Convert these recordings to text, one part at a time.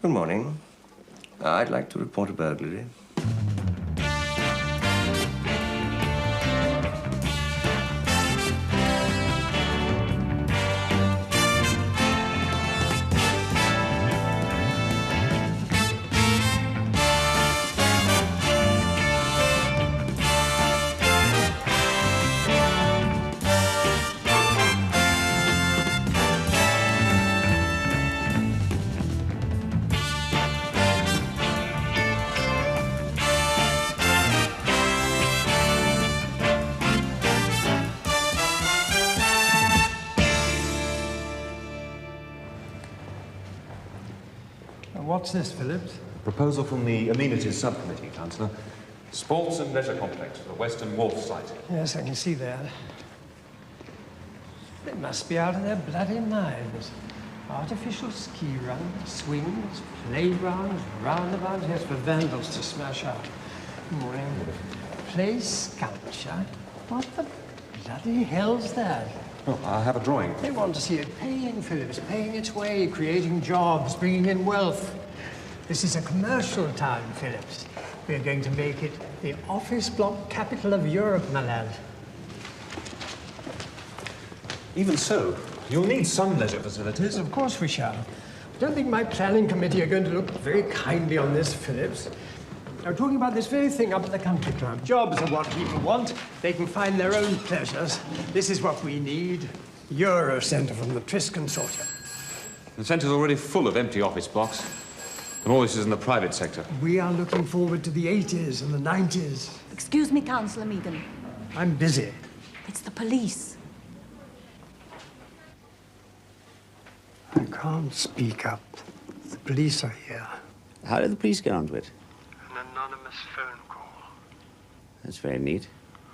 Good morning. I'd like to report a burglary. What's this, Phillips? Proposal from the Amenities Subcommittee, Councillor. Sports and Leisure Complex for the Western Wharf site. Yes, I can see that. They must be out of their bloody minds. Artificial ski runs, swings, playgrounds, roundabouts, yes, for vandals to smash up. Morning. Play sculpture? What the bloody hell's that? Oh, I have a drawing. They want to see it paying, Phillips, paying its way, creating jobs, bringing in wealth. This is a commercial town, Phillips. We're going to make it the office block capital of Europe, my lad. Even so, you'll need some leisure facilities. Of course we shall. I don't think my planning committee are going to look very kindly on this, Phillips. We're talking about this very thing up at the country club. Jobs are what people want. They can find their own pleasures. This is what we need. Euro Centre from the Tris Consortium. The centre's already full of empty office blocks. And all this is in the private sector. We are looking forward to the 80s and the 90s. Excuse me, Councillor Meagan. I'm busy. It's the police. I can't speak up. The police are here. How did the police get onto it? An anonymous phone call. That's very neat.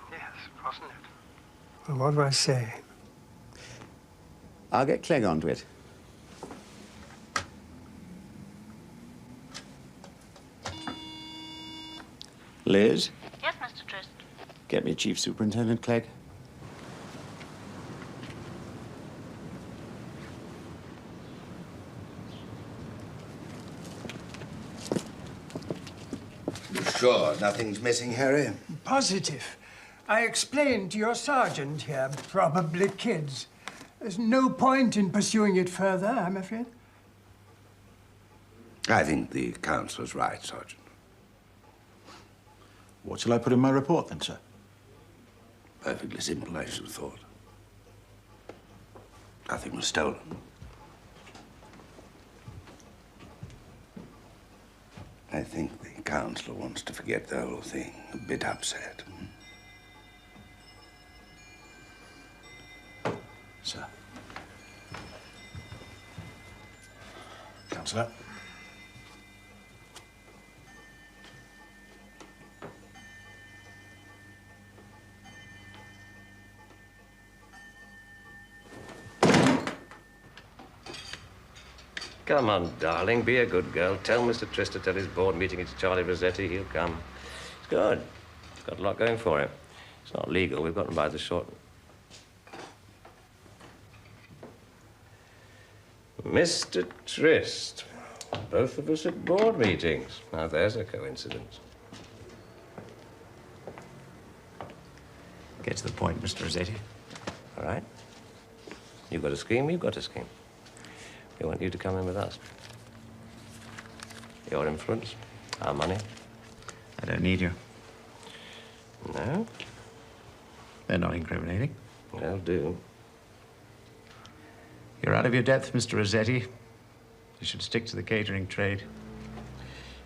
Yes, wasn't it? Well, what do I say? I'll get Clegg onto it. Liz? Yes, Mr. Trist. Get me Chief Superintendent Clegg. Sure, nothing's missing, Harry? Positive. I explained to your sergeant here, probably kids. There's no point in pursuing it further, I'm afraid. I think the councillor's right, Sergeant. What shall I put in my report, then, sir? Perfectly simple, I should have thought. Nothing was stolen. I think the councillor wants to forget the whole thing. A bit upset. Sir. Councillor. Come on, darling, be a good girl. Tell Mr. Trist to tell his board meeting it's Charlie Rossetti. He'll come. It's good. It's got a lot going for it. It's not legal. We've got him by the short. Mr. Trist. Both of us at board meetings. Now, there's a coincidence. Get to the point, Mr. Rossetti. All right. You've got a scheme, you've got a scheme. We want you to come in with us. Your influence, our money. I don't need you. No? They're not incriminating. They'll do. You're out of your depth, Mr. Rossetti. You should stick to the catering trade.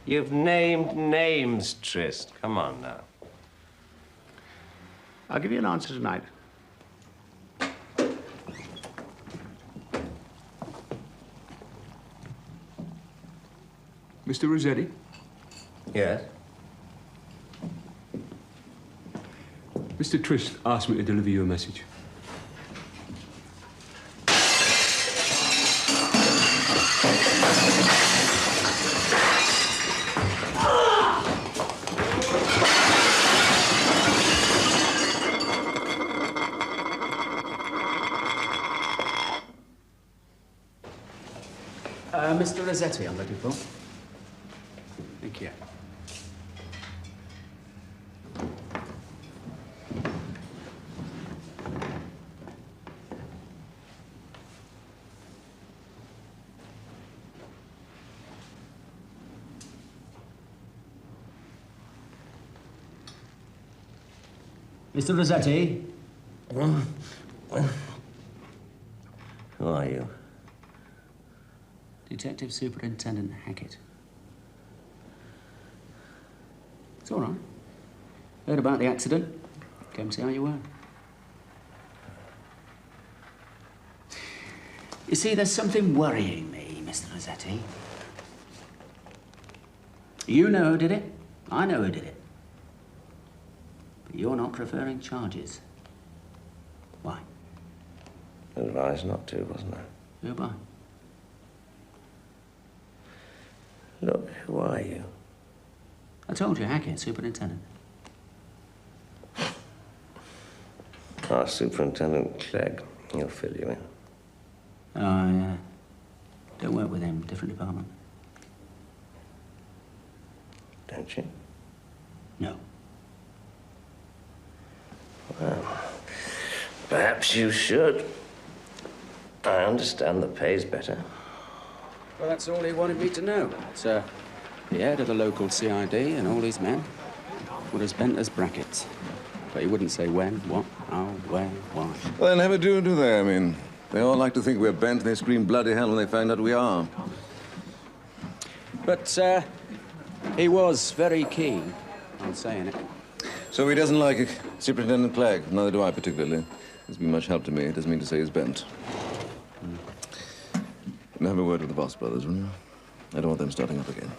You've named names, Trist. Come on now. I'll give you an answer tonight. Mr. Rossetti? Yes? Mr. Trist asked me to deliver you a message. Mr. Rossetti, I'm looking for. Thank you. Mr. Rossetti? Who are you? Detective Superintendent Hackett. It's all right. Heard about the accident. Came to see how you were. You see, there's something worrying me, Mr. Rossetti. You know who did it. I know who did it. But you're not preferring charges. Why? Advised not to, wasn't I? Who by? Look, who are you? I told you, Hackett, Superintendent. Ah, Superintendent Clegg. He'll fill you in. Oh, yeah. Don't work with him. Different department. Don't you? No. Well, perhaps you should. I understand the pay's better. Well, that's all he wanted me to know. It's the head of the local CID and all his men were as bent as brackets. But he wouldn't say when, what, how, where, why. Well, they never do they? I mean, they all like to think we're bent and they scream bloody hell when they find out we are. But, he was very keen on saying it. So he doesn't like Superintendent Clegg. Neither do I particularly. He's been much help to me. It doesn't mean to say he's bent. And have a word with the Boss brothers, will you? I don't want them starting up again.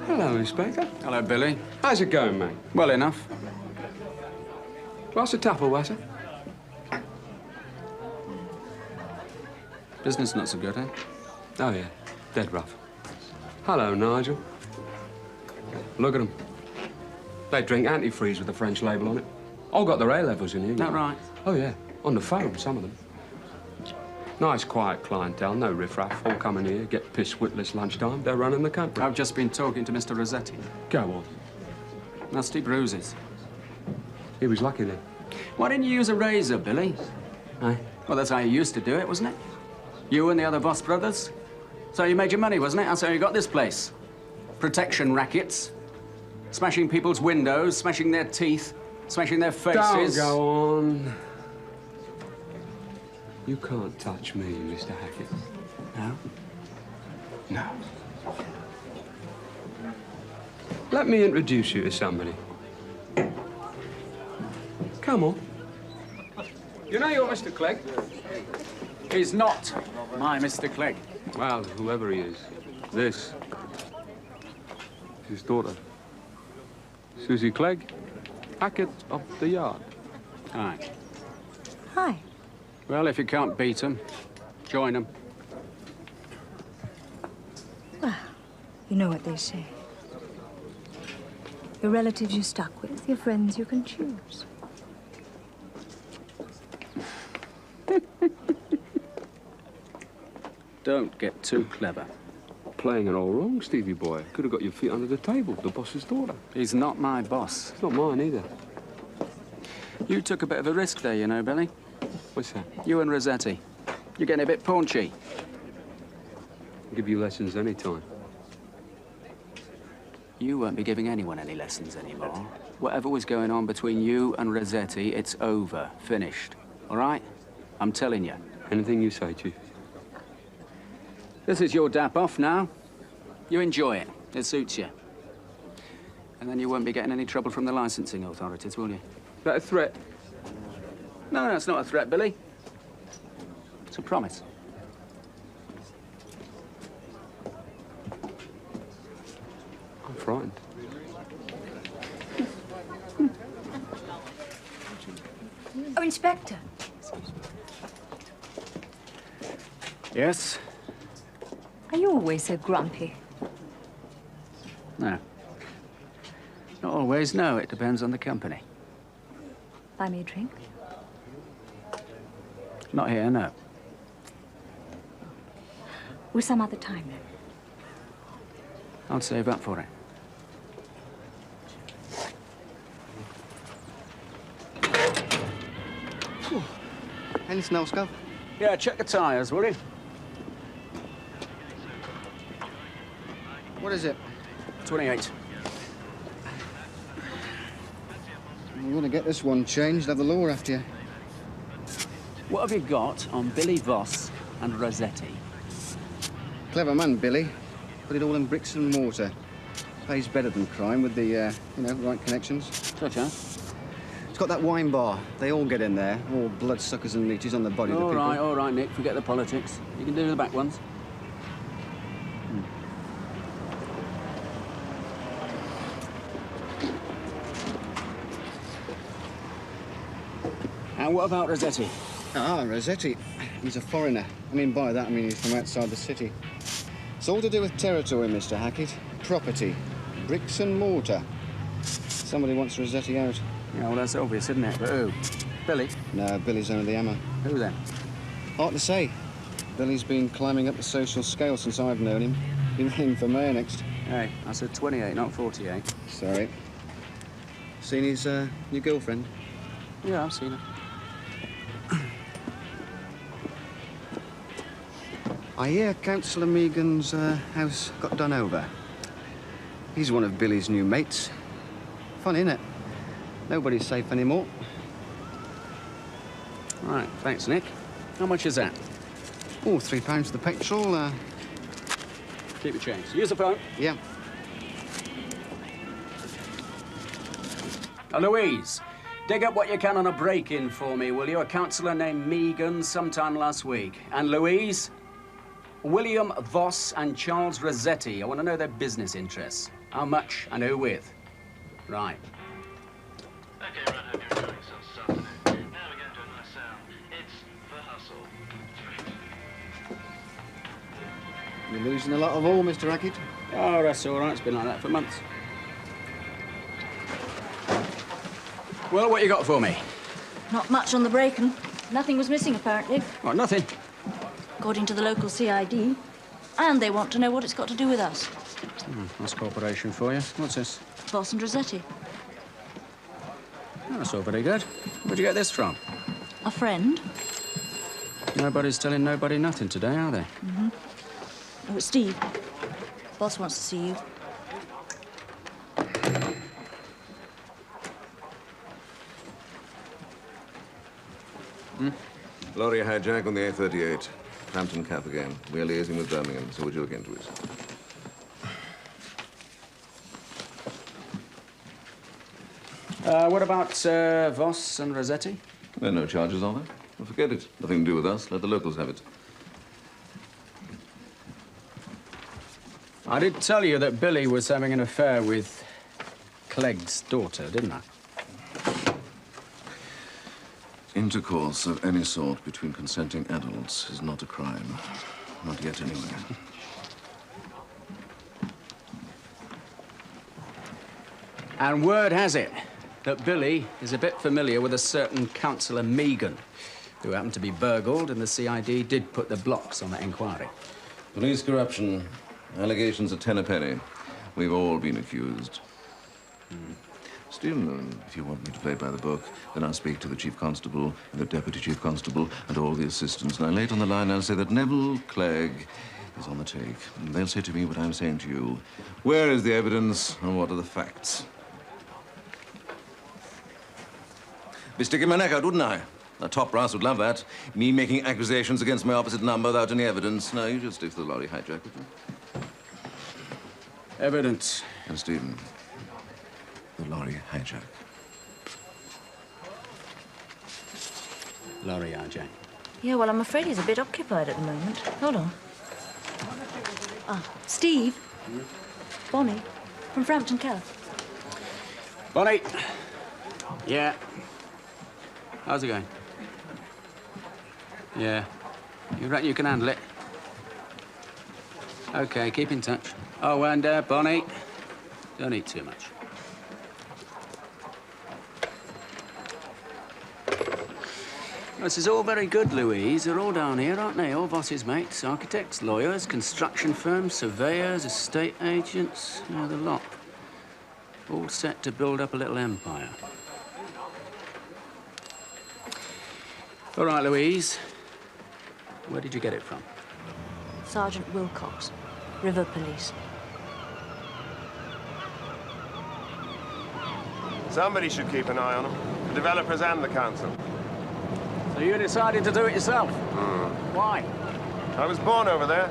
Hello, Inspector. Hello, Billy. How's it going, mate? Well enough. What's the topple, was it? Business not so good, eh? Oh, yeah. Dead rough. Hello, Nigel. Look at them. They drink antifreeze with the French label on it. All got their A-levels in here. That right? Oh, yeah. On the phone, some of them. Nice, quiet clientele, no riffraff. All come in here, get pissed witless lunchtime. They're running the country. I've just been talking to Mr. Rossetti. Go on. Nasty bruises. He was lucky then. Why didn't you use a razor, Billy? Aye. Well, that's how you used to do it, wasn't it? You and the other Voss brothers. So you made your money, wasn't it? That's how you got this place. Protection rackets. Smashing people's windows, smashing their teeth, smashing their faces. Don't go on. You can't touch me, Mr. Hackett. No? No. Let me introduce you to somebody. Come on. You know you're Mr. Clegg? He's not my Mr. Clegg. Well, whoever he is, this is his daughter. Susie Clegg, Hackett of the yard. Aye. Hi. Well, if you can't beat 'em, join 'em. Well, you know what they say. Your relatives you're stuck with, your friends you can choose. Don't get too clever. Playing it all wrong, Stevie boy. Could have got your feet under the table, the boss's daughter. He's not my boss. It's not mine either. You took a bit of a risk there, you know, Billy. What's that? You and Rossetti. You're getting a bit paunchy. I'll give you lessons any time. You won't be giving anyone any lessons anymore. Whatever was going on between you and Rossetti, it's over. Finished. All right? I'm telling you. Anything you say, Chief. This is your dap off now. You enjoy it. It suits you. And then you won't be getting any trouble from the licensing authorities, will you? That a threat? No, it's not a threat, Billy. It's a promise. I'm frightened. Oh, Inspector. Yes? Are you always so grumpy? No. Not always, no. It depends on the company. Buy me a drink? Not here, no. Or some other time, then? I'll save up for it. Anything else, Gov? Yeah, check the tyres, will you? What is it? 28. I'm going to get this one changed. Have the law after you. What have you got on Billy Voss and Rossetti? Clever man, Billy. Put it all in bricks and mortar. Pays better than crime with the, you know, right connections. Such as? It's got that wine bar. They all get in there. All bloodsuckers and leeches on the body of the people. All right, Nick. Forget the politics. You can do the back ones. And what about Rossetti? Ah, Rossetti. He's a foreigner. I mean, by that, I mean he's from outside the city. It's all to do with territory, Mr. Hackett. Property. Bricks and mortar. Somebody wants Rossetti out. Yeah, well, that's obvious, isn't it? But who? Billy? No, Billy's only the hammer. Who then? Hard to say. Billy's been climbing up the social scale since I've known him. Be running for mayor next. Hey, I said 28, not 48. Sorry. Seen his new girlfriend? Yeah, I've seen her. I hear Councillor Megan's house got done over. He's one of Billy's new mates. Funny, innit? Nobody's safe anymore. All right, thanks, Nick. How much is that? Oh, £3 for the petrol. Keep your change. Use the phone. Yeah. Louise, dig up what you can on a break-in for me, will you? A councillor named Megan sometime last week. And Louise, William Voss and Charles Rossetti. I want to know their business interests. How much and who with. Right. Okay, right, hope you're enjoying yourself this afternoon. Now we're going to a nice sound. It's The Hustle. You're losing a lot of oil, Mr. Hackett. Oh, that's all right. It's been like that for months. Well, what you got for me? Not much on the break-in. Nothing was missing, apparently. Oh, nothing. According to the local CID. And they want to know what it's got to do with us. That's cooperation for you. What's this? Voss and Rossetti. Oh, that's all very good. Where'd you get this from? A friend. Nobody's telling nobody nothing today, are they? Mm-hmm. Oh, it's Steve. Boss wants to see you. Lorry hijack on the A38. Hampton Cap again. We're liaising with Birmingham, so would you look into it? What about Voss and Rossetti? There are no charges on it. Well, forget it. Nothing to do with us. Let the locals have it. I did tell you that Billy was having an affair with Clegg's daughter, didn't I? Intercourse of any sort between consenting adults is not a crime. Not yet, anyway. And word has it that Billy is a bit familiar with a certain Councillor Megan, who happened to be burgled, and the CID did put the blocks on that inquiry. Police corruption. Allegations of 10 a penny. We've all been accused. Still, if you want me to play by the book, then I'll speak to the Chief Constable and the Deputy Chief Constable and all the assistants. And later on the line, I'll say that Neville Clegg is on the take. And they'll say to me what I'm saying to you. Where is the evidence and what are the facts? Be sticking my neck out, wouldn't I? The top brass would love that. Me making accusations against my opposite number without any evidence. No, you just stick to the lorry hijack, would you? Evidence. And Stephen, the lorry hijack. Lorry hijack. Yeah, well, I'm afraid he's a bit occupied at the moment. Hold on. Ah, Steve. Bonney, from Frampton Carve. Bonney. Yeah. How's it going? Yeah. You reckon you can handle it? OK, keep in touch. Oh, and Bonney, don't eat too much. This is all very good, Louise. They're all down here, aren't they? All Voss's mates, architects, lawyers, construction firms, surveyors, estate agents. Yeah, the lot. All set to build up a little empire. All right, Louise. Where did you get it from? Sergeant Wilcox, River Police. Somebody should keep an eye on them. The developers and the council. So you decided to do it yourself? Why? I was born over there.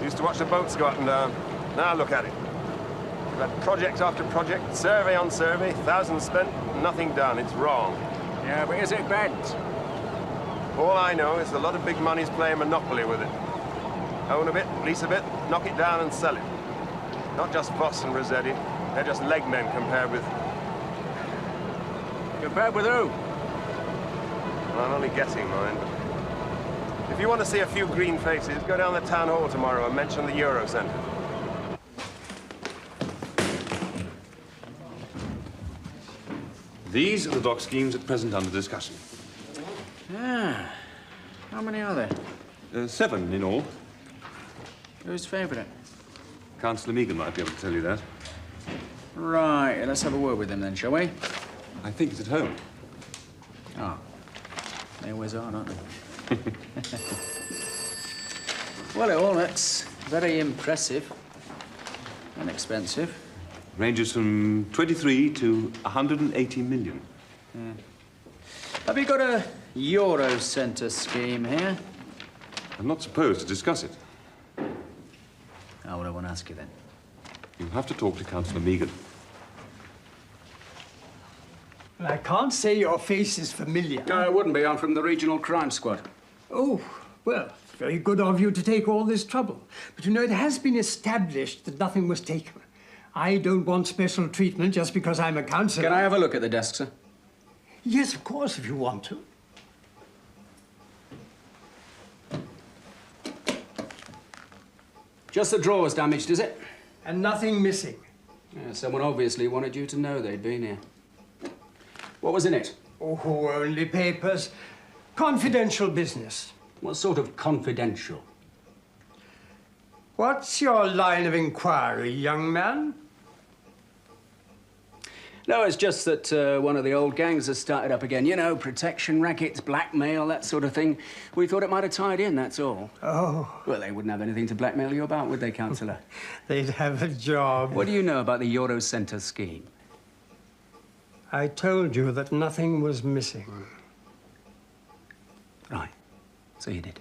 Used to watch the boats go up and down. Now look at it. We've had project after project, survey on survey, thousands spent, nothing done. It's wrong. Yeah, but is it bent? All I know is a lot of big money's playing Monopoly with it. Own a bit, lease a bit, knock it down and sell it. Not just Voss and Rossetti. They're just leg men compared with... Compared with who? Well, I'm only guessing, mind. If you want to see a few green faces, go down the town hall tomorrow and mention the Euro Centre. These are the dock schemes at present under discussion. Ah. How many are there? 7 in all. Who's favourite? Councillor Meagan might be able to tell you that. Right, let's have a word with him then, shall we? I think he's at home. Ah. They always are, aren't they? Well, it all looks very impressive and expensive. Ranges from 23 to 180 million. Yeah. Have you got a Euro Centre scheme here? I'm not supposed to discuss it. Oh, well, I won't ask you then. You'll have to talk to Councillor Meagan. Well, I can't say your face is familiar. No, it wouldn't be. I'm from the Regional Crime Squad. Oh, well, very good of you to take all this trouble. But you know, it has been established that nothing was taken. I don't want special treatment just because I'm a councillor. Can I have a look at the desk, sir? Yes, of course, if you want to. Just the drawers damaged, is it? And nothing missing. Yeah, someone obviously wanted you to know they'd been here. What was in it? Oh, only papers. Confidential business. What sort of confidential? What's your line of inquiry, young man? No, it's just that one of the old gangs has started up again. You know, protection rackets, blackmail, that sort of thing. We thought it might have tied in, that's all. Oh. Well, they wouldn't have anything to blackmail you about, would they, Councillor? They'd have a job. What do you know about the Euro Centre scheme? I told you that nothing was missing. Right. So you did.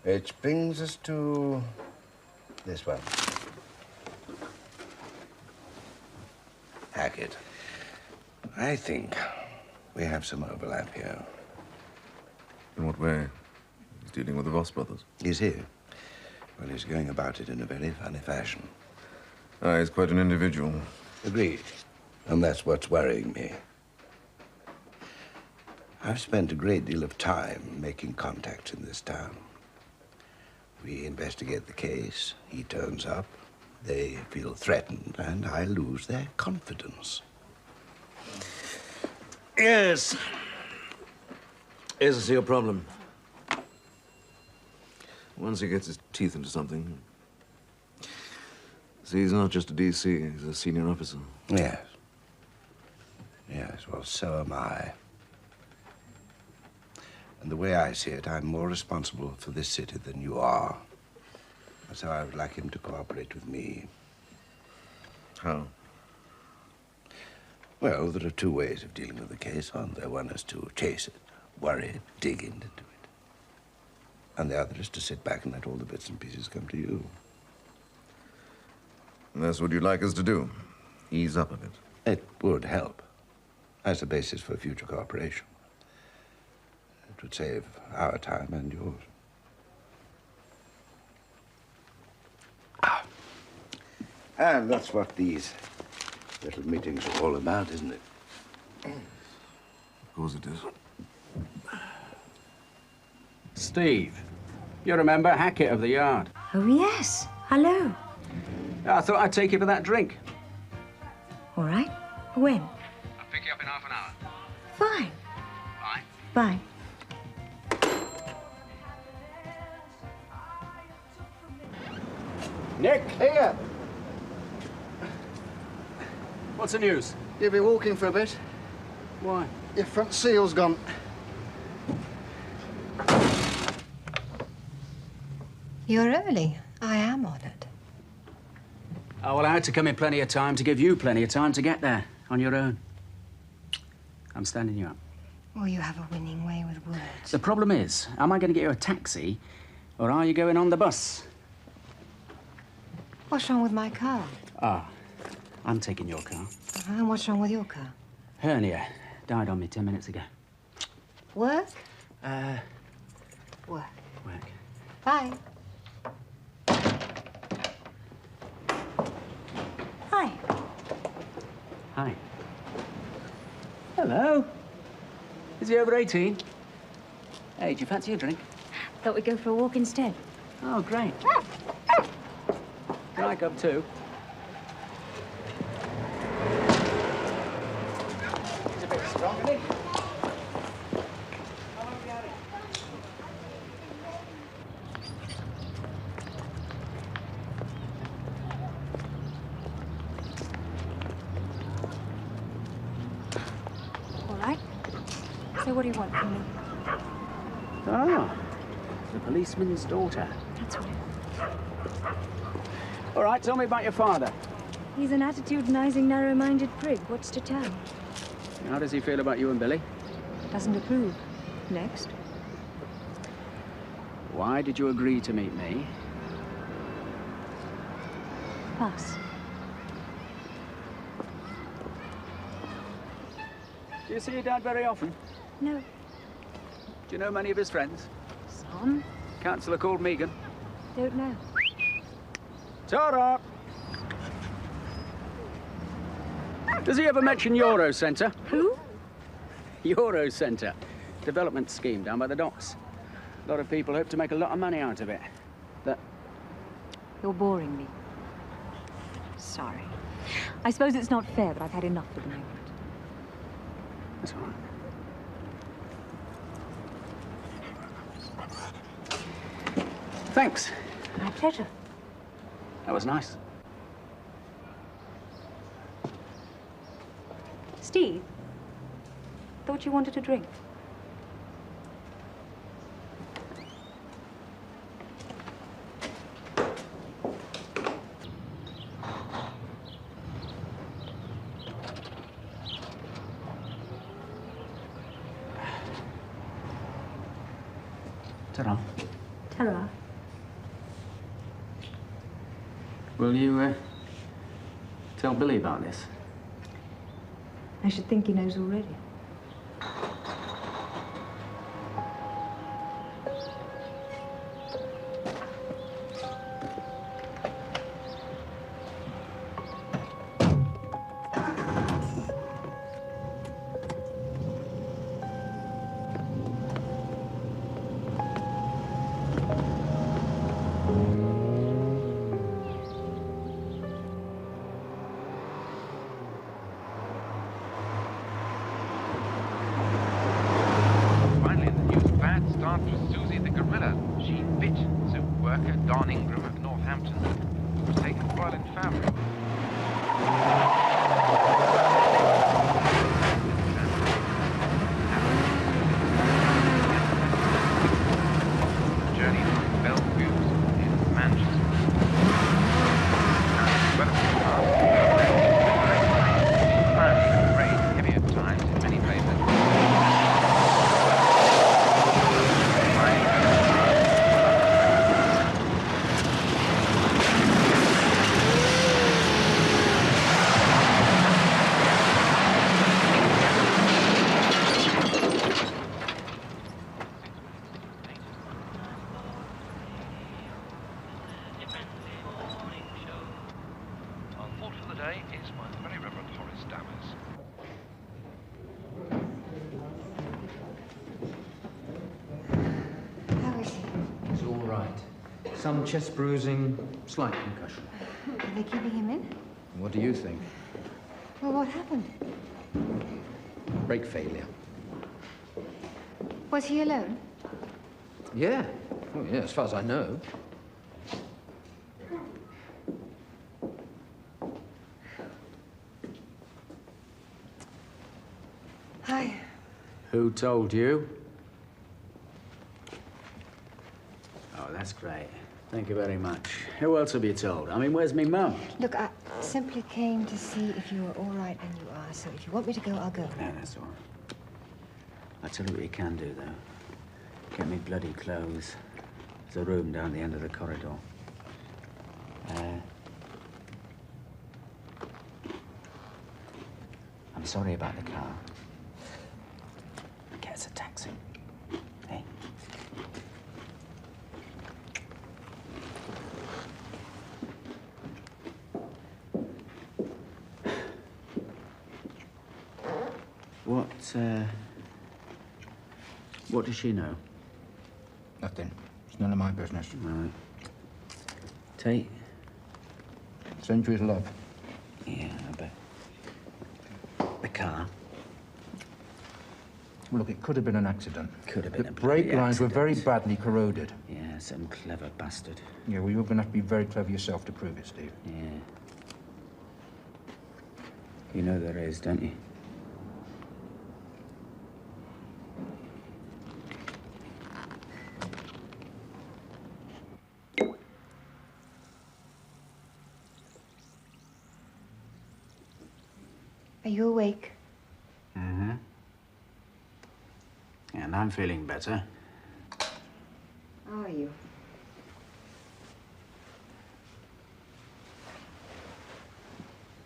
Which brings us to this one. Hackett. I think we have some overlap here. In what way? He's dealing with the Voss brothers. Is he? Well, he's going about it in a very funny fashion. Ah, he's quite an individual. Agreed. And that's what's worrying me. I've spent a great deal of time making contacts in this town. We investigate the case, he turns up, they feel threatened, and I lose their confidence. Yes. Yes, I see your problem. Once he gets his teeth into something... See, he's not just a DC, he's a senior officer. Yes. Yes, well, so am I. And the way I see it, I'm more responsible for this city than you are. So I would like him to cooperate with me. How? Well, there are two ways of dealing with the case, aren't there? One is to chase it, worry it, dig into it. And the other is to sit back and let all the bits and pieces come to you. And that's what you'd like us to do? Ease up a bit? It would help as a basis for future cooperation. It would save our time and yours. And that's what these little meetings are all about, isn't it? Of course it is. Steve, you remember Hackett of the Yard? Oh, yes. Hello. I thought I'd take you for that drink. All right. When? I'll pick you up in half an hour. Fine. Bye. Bye. Nick! Here! What's the news? You'll be walking for a bit. Why? Your front seal's gone. You're early. I am honoured. Oh, well, I had to come in plenty of time to give you plenty of time to get there on your own. I'm standing you up. Well, you have a winning way with words. The problem is, am I going to get you a taxi, or are you going on the bus? What's wrong with my car? Ah, I'm taking your car. And what's wrong with your car? Hernia. Died on me 10 minutes ago. Work? Work. Bye. Hi. Hi. Hello. Is he over 18? Hey, do you fancy a drink? Thought we'd go for a walk instead. Oh, great. Can I come too? He's a bit strong, isn't he? All right. So what do you want from me? Ah, the policeman's daughter. That's right. All right, tell me about your father. He's an attitudinizing, narrow-minded prig. What's to tell? How does he feel about you and Billy? Doesn't approve. Next. Why did you agree to meet me? Pass. Do you see your dad very often? No. Do you know many of his friends? Some. Councillor called Megan. Don't know. Ta-ra! Does he ever mention Euro Centre? Who? Euro Centre. Development scheme down by the docks. A lot of people hope to make a lot of money out of it. That... You're boring me. Sorry. I suppose it's not fair, but I've had enough for the moment. That's all right. Thanks. My pleasure. That was nice. Steve? Thought you wanted a drink. Ta-ra. Ta-ra. Will you, tell Billy about this? I should think he knows already. Some chest bruising, slight concussion. Are they keeping him in? What do you think? Well, what happened? Brake failure. Was he alone? Yeah. Oh, yeah, as far as I know. Hi. Who told you? Oh, that's great. Thank you very much. Who else have you told? I mean, where's me mum? Look, I simply came to see if you were all right, and you are. So if you want me to go, I'll go. No, that's all right. I'll tell you what you can do, though. Get me bloody clothes. There's a room down the end of the corridor. I'm sorry about the car. Get us a taxi. Hey? What does she know? Nothing. It's none of my business. Right. Tate? Send you his love. Yeah, I bet. The car? Well, look, it could have been an accident. Could have been the a brake bloody lines were very accident. badly corroded. Yeah, some clever bastard. Yeah, well, you're going to have to be very clever yourself to prove it, Steve. Yeah. You know there is, don't you? Are you awake? Mm-hmm. And I'm feeling better. How are you?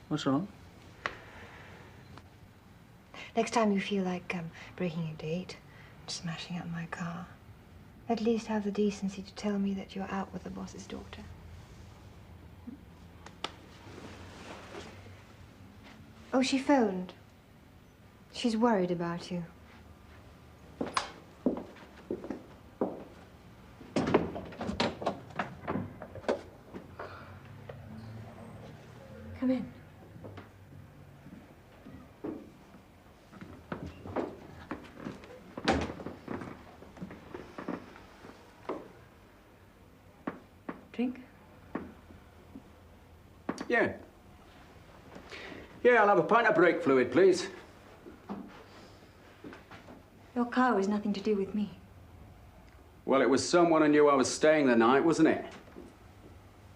What's wrong? Next time you feel like breaking a date, smashing up my car, at least have the decency to tell me that you're out with the boss's daughter. Oh, she phoned. She's worried about you. Come in. Drink? Yeah. Yeah, I'll have a pint of brake fluid, please. Your car was nothing to do with me. Well, it was someone who knew I was staying the night, wasn't it?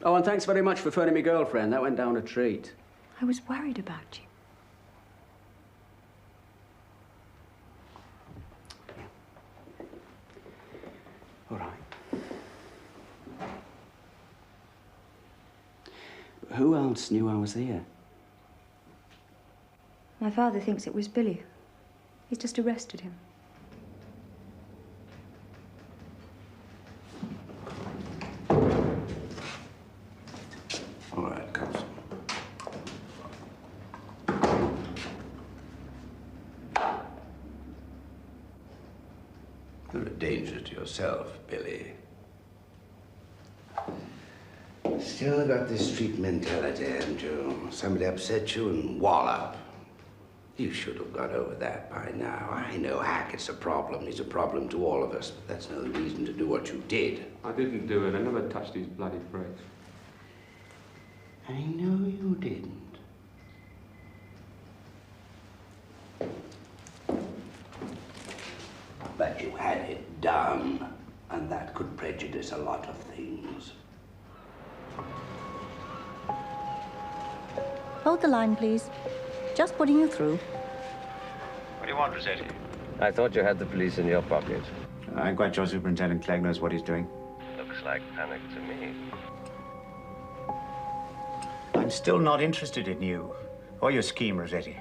Oh, and thanks very much for phoning me girlfriend. That went down a treat. I was worried about you. All right. But who else knew I was here? My father thinks it was Billy. He's just arrested him. All right, Constable. You're a danger to yourself, Billy. Still got this street mentality, haven't you? Somebody upset you and wallop. You should have got over that by now. I know Hackett's a problem. He's a problem to all of us, but that's no reason to do what you did. I didn't do it. I never touched these bloody brakes. I know you didn't. But you had it done, and that could prejudice a lot of things. Hold the line, please. Just putting you through. What do you want, Rossetti? I thought you had the police in your pocket. I'm quite sure Superintendent Clegg knows what he's doing. Looks like panic to me. I'm still not interested in you or your scheme, Rossetti.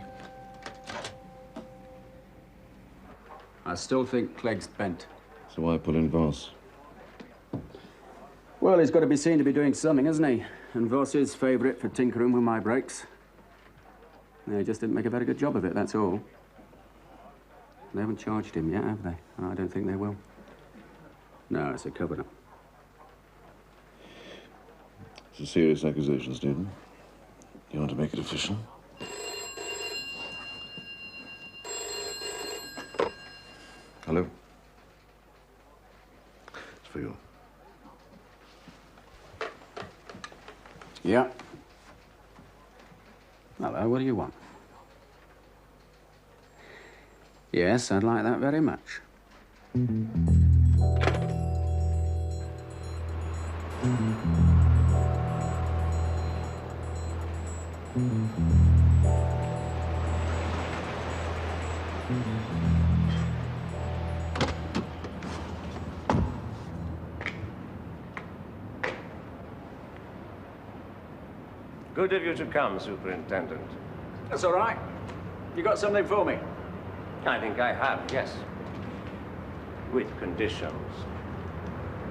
I still think Clegg's bent. So why pull in Voss? Well, he's got to be seen to be doing something, hasn't he? And Voss is favourite for tinkering with my brakes. They just didn't make a very good job of it, that's all. They haven't charged him yet, have they? I don't think they will. No, it's a cover-up. It's a serious accusation, Stephen. You want to make it official? Hello? It's for you. Yeah. Hello, what do you want? Yes, I'd like that very much. Good of you to come, Superintendent. That's all right. You got something for me? I think I have, yes. With conditions.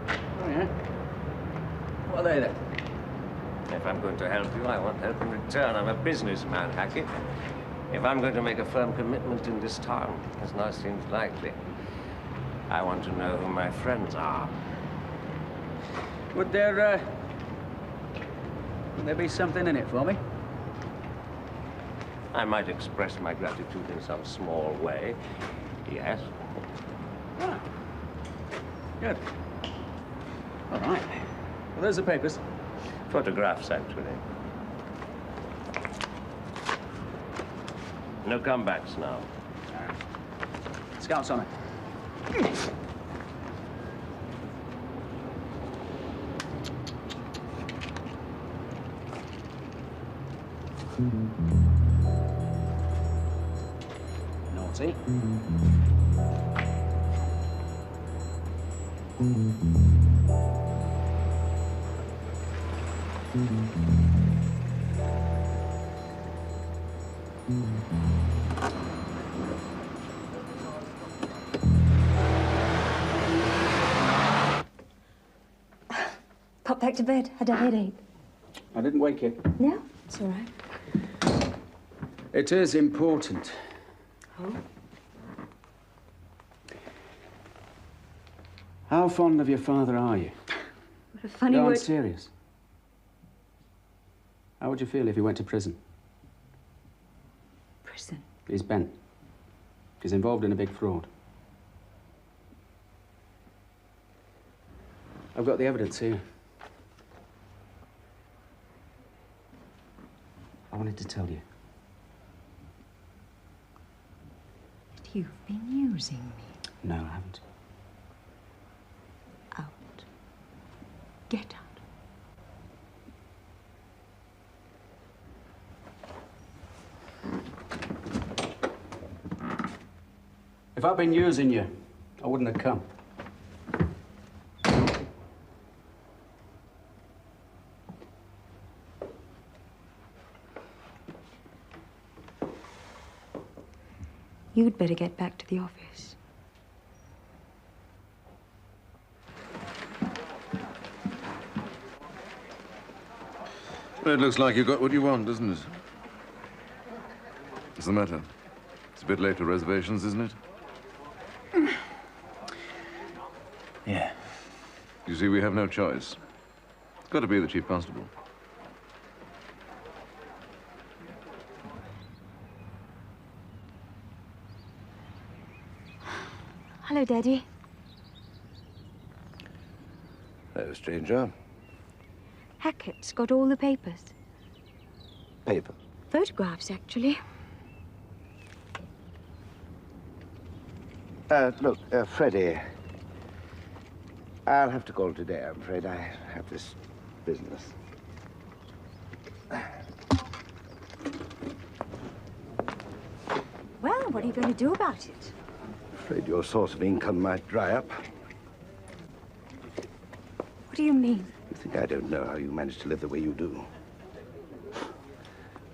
Oh, yeah? What are they, then? If I'm going to help you, I want help in return. I'm a businessman, Hackett. If I'm going to make a firm commitment in this town, as now seems likely, I want to know who my friends are. Would there be something in it for me? I might express my gratitude in some small way. Yes. Ah. Good. All right. Well, there's the papers. Photographs, actually. No comebacks now. Scouts on it. Naughty. Pop back to bed. Had a headache. I didn't wake you. No, it's all right. It is important. Oh? How fond of your father are you? What a funny No, I'm word. serious. How would you feel if he went to prison? Prison? He's bent. He's involved in a big fraud. I've got the evidence here. I wanted to tell you. That you've been using me. No, I haven't. Out. Get out. If I'd been using you, I wouldn't have come. You'd better get back to the office. Well, it looks like you got what you want, doesn't it? What's the matter? It's a bit late for reservations, isn't it? Yeah. You see, we have no choice. It's got to be the Chief Constable. Hello, Daddy. Hello, stranger. Hackett's got all the papers. Paper. Photographs, actually. Look, Freddie. I'll have to call today, I'm afraid. I have this business. Well, what are you going to do about it? Afraid your source of income might dry up. What do you mean? You think I don't know how you manage to live the way you do?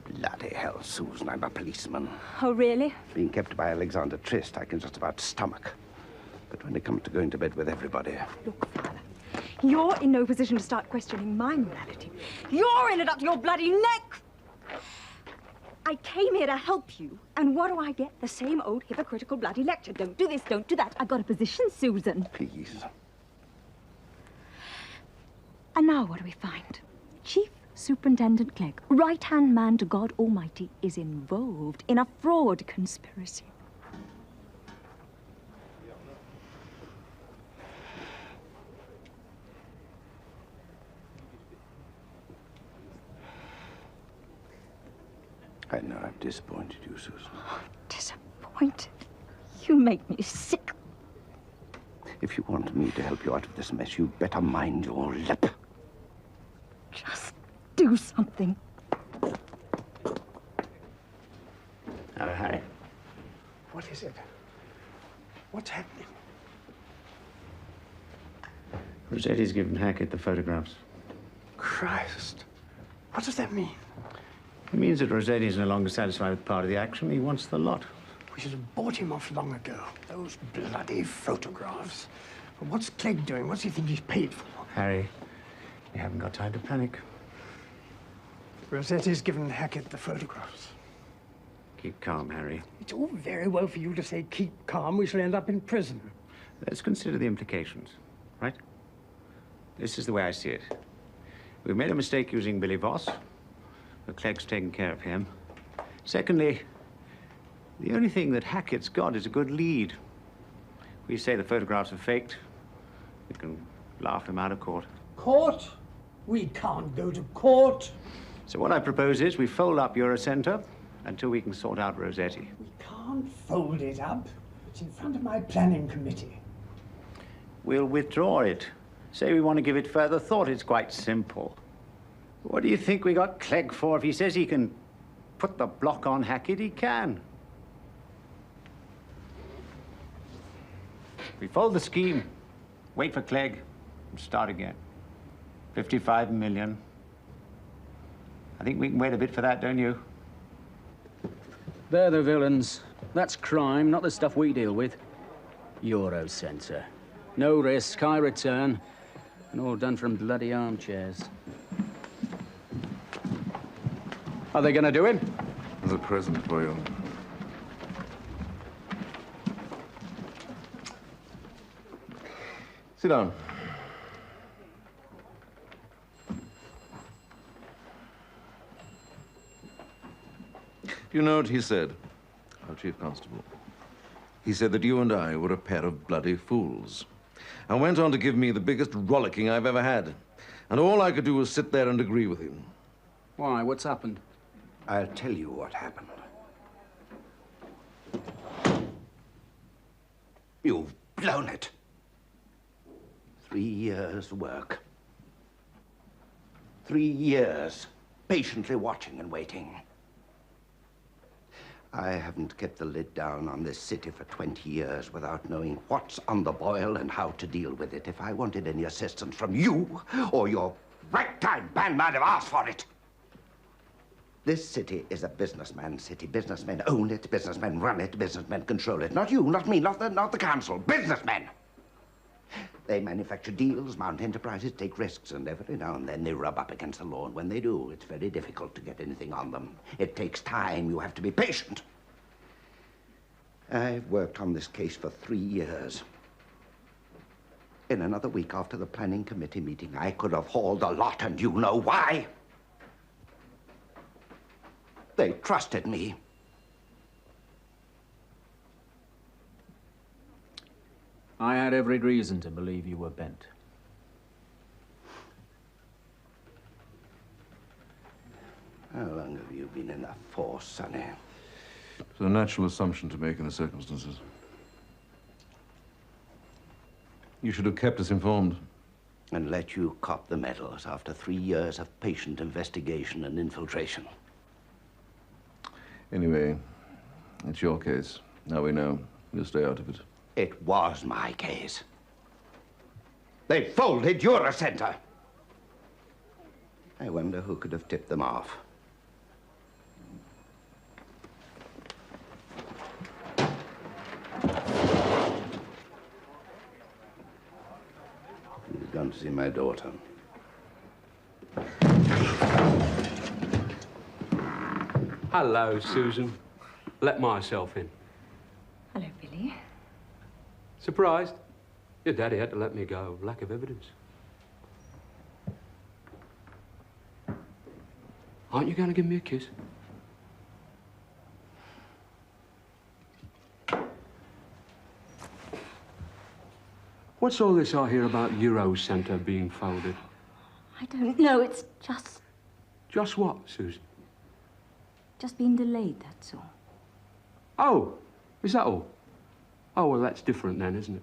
Bloody hell, Susan, I'm a policeman. Oh, really? Being kept by Alexander Trist, I can just about stomach. But when it comes to going to bed with everybody... Look, Father, you're in no position to start questioning my morality. You're in it up to your bloody neck! I came here to help you, and what do I get? The same old hypocritical bloody lecture. Don't do this, don't do that. I've got a position, Susan. Please. And now what do we find? Chief Superintendent Clegg, right-hand man to God Almighty, is involved in a fraud conspiracy. I know I've disappointed you, Susan. Disappointed? You make me sick. If you want me to help you out of this mess, you'd better mind your lip. Just do something. Oh, Harry. What is it? What's happening? Rossetti's given Hackett the photographs. Christ. What does that mean? It means that Rossetti is no longer satisfied with part of the action. He wants the lot. We should have bought him off long ago. Those bloody photographs. But what's Clegg doing? What's he think he's paid for? Harry, you haven't got time to panic. Rossetti's given Hackett the photographs. Keep calm, Harry. It's all very well for you to say, keep calm, we shall end up in prison. Let's consider the implications, right? This is the way I see it. We've made a mistake using Billy Voss, but Clegg's taken care of him. Secondly, the only thing that Hackett's got is a good lead. We say the photographs are faked. We can laugh him out of court. Court? We can't go to court. So what I propose is we fold up Eurocenter until we can sort out Rossetti. We can't fold it up. It's in front of my planning committee. We'll withdraw it. Say we want to give it further thought. It's quite simple. What do you think we got Clegg for? If he says he can put the block on Hackett, he can. We fold the scheme, wait for Clegg, and start again. 55 million. I think we can wait a bit for that, don't you? They're the villains. That's crime, not the stuff we deal with. Eurocenter. No risk, high return, and all done from bloody armchairs. Are they going to do him? As a present for you. Sit down. You know what he said, our chief constable? He said that you and I were a pair of bloody fools. And went on to give me the biggest rollicking I've ever had. And all I could do was sit there and agree with him. Why? What's happened? I'll tell you what happened. You've blown it. 3 years' work. 3 years patiently watching and waiting. I haven't kept the lid down on this city for 20 years without knowing what's on the boil and how to deal with it. If I wanted any assistance from you or your ragtime band, I'd have asked for it. This city is a businessman's city. Businessmen own it, businessmen run it, businessmen control it. Not you, not me, not the council. Businessmen. They manufacture deals, mount enterprises, take risks, and every now and then they rub up against the law. And when they do, it's very difficult to get anything on them. It takes time. You have to be patient. I've worked on this case for 3 years. In another week after the planning committee meeting, I could have hauled a lot, and you know why. They trusted me. I had every reason to believe you were bent. How long have you been in the force, Sonny? It's a natural assumption to make in the circumstances. You should have kept us informed. And let you cop the medals after 3 years of patient investigation and infiltration. Anyway, it's your case. Now we know. You'll stay out of it. It was my case. They folded Eurocenter. I wonder who could have tipped them off. He's gone to see my daughter. Hello, Susan. Let myself in. Hello, Billy. Surprised? Your daddy had to let me go. Lack of evidence. Aren't you going to give me a kiss? What's all this I hear about Euro Centre being folded? I don't know. It's just... Just what, Susan? just been delayed, that's all. Oh, is that all? Oh, well, that's different then, isn't it?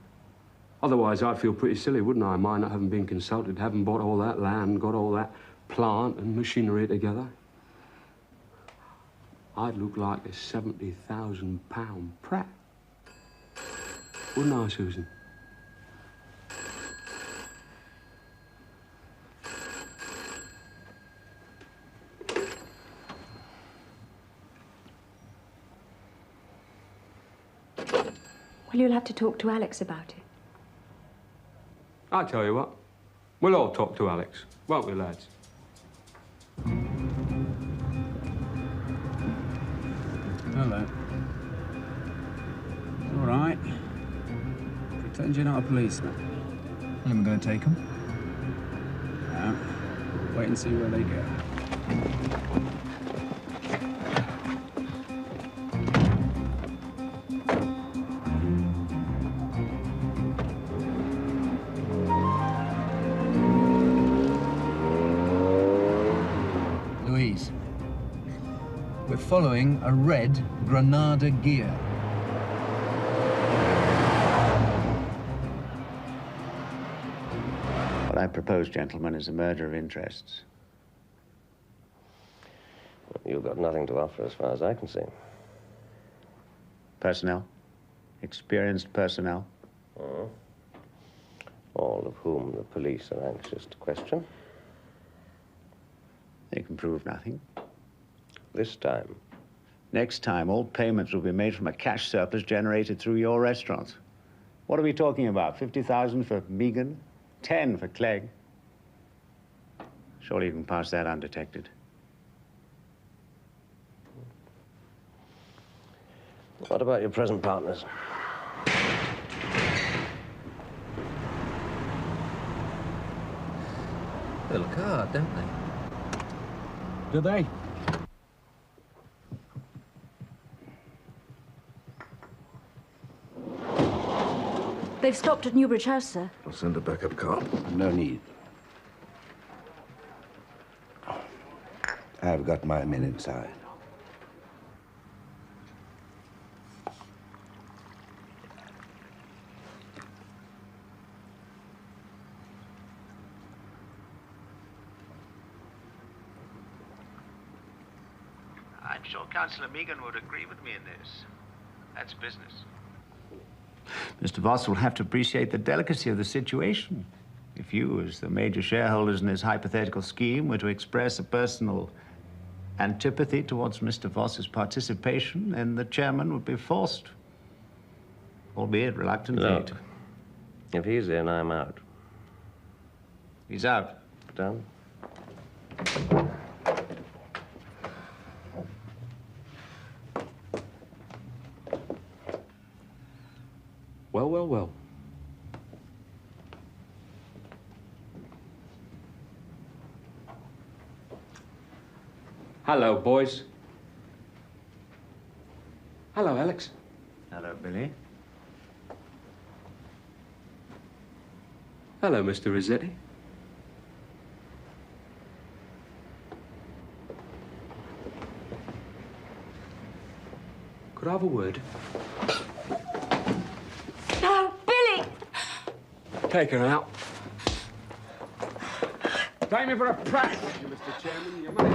Otherwise, I'd feel pretty silly, wouldn't I? Mine not having been consulted, having bought all that land, got all that plant and machinery together. I'd look like a £70,000 prat. Wouldn't I, Susan? Well, you'll have to talk to Alex about it. I tell you what, we'll all talk to Alex, won't we, lads? Hello. All right. Pretend you're not a policeman. And we're going to take them? No. Wait and see where they go. Louise, we're following a red Granada gear. What I propose, gentlemen, is a merger of interests. You've got nothing to offer as far as I can see. Personnel, experienced personnel. All of whom the police are anxious to question. They can prove nothing. This time. Next time, all payments will be made from a cash surplus generated through your restaurants. What are we talking about? 50,000 for Megan? 10 for Clegg? Surely you can pass that undetected. What about your present partners? They look hard, don't they? Do they? They've stopped at Newbridge House, sir. I'll send a backup car. No need. I've got my men inside. I'm sure Councillor Megan would agree with me in this. That's business. Mr. Voss will have to appreciate the delicacy of the situation. If you, as the major shareholders in this hypothetical scheme, were to express a personal antipathy towards Mr. Voss's participation, then the chairman would be forced, albeit reluctantly, Look, to... if he's in, I'm out. He's out. Done? Well, well, well. Hello, boys. Hello, Alex. Hello, Billy. Hello, Mr. Rossetti. Could I have a word? No, Billy! Take her out. Take me for a prat, you, Mr. Chairman. Your money.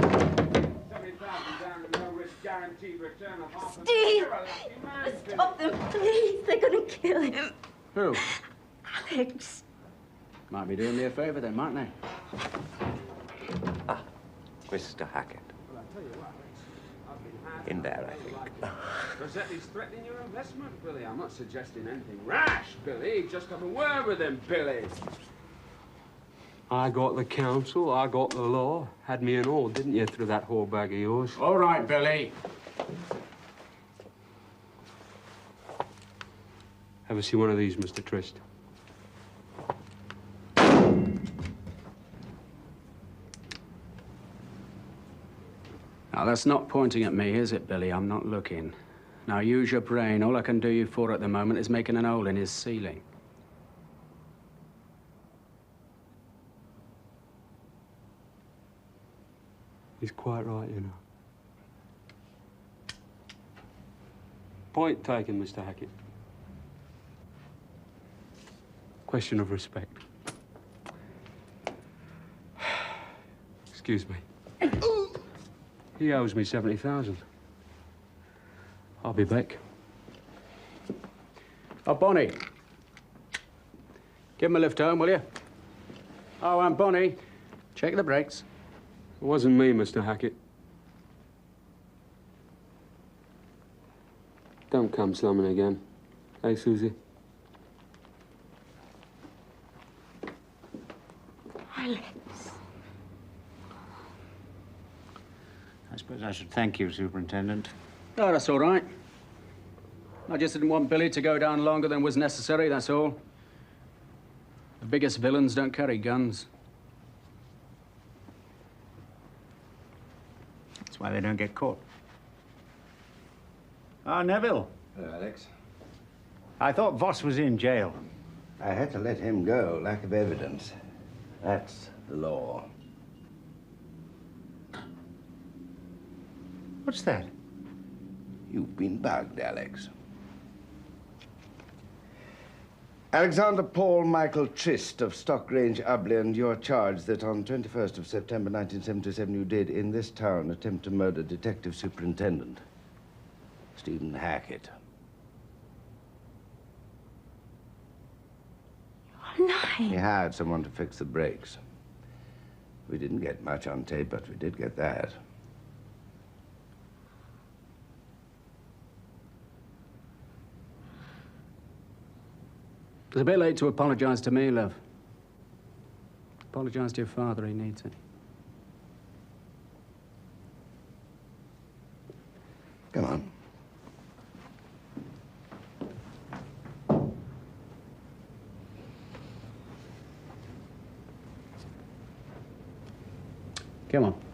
70,000 down and no risk guaranteed return of half. Steve! Stop them, please. They're going to kill him. Who? Alex. Might be doing me a favour then, mightn't they? Ah, Mr. Hackett. Well, I tell you what, Alex. In there, I think. Rossetti's threatening your investment, Billy. I'm not suggesting anything rash, Billy. Just have a word with him, Billy. I got the council, I got the law. Had me in all, didn't you, through that whore bag of yours? All right, Billy. Ever see one of these, Mr. Trist? that's not pointing at me, is it, Billy? I'm not looking. Now, use your brain. All I can do you for at the moment is making an hole in his ceiling. He's quite right, you know. Point taken, Mr. Hackett. Question of respect. Excuse me. He owes me 70,000. I'll be back. Oh, Bonney. Give him a lift home, will you? Oh, and Bonney, check the brakes. It wasn't me, Mr. Hackett. Don't come slumming again. Hey, Susie? Alex. I suppose I should thank you, Superintendent. Oh, that's all right. I just didn't want Billy to go down longer than was necessary, that's all. The biggest villains don't carry guns. That's why they don't get caught. Ah, Neville. Hello, Alex. I thought Voss was in jail. I had to let him go. Lack of evidence. That's the law. What's that? You've been bugged, Alex. Alexander Paul Michael Trist of Stockgrange, Upland, you're charged that on 21st of September 1977 you did in this town attempt to murder Detective Superintendent Stephen Hackett. You're lying. He hired someone to fix the brakes. We didn't get much on tape, but we did get that. It's a bit late to apologize to me, love. Apologize to your father, he needs it. Come on. Come on.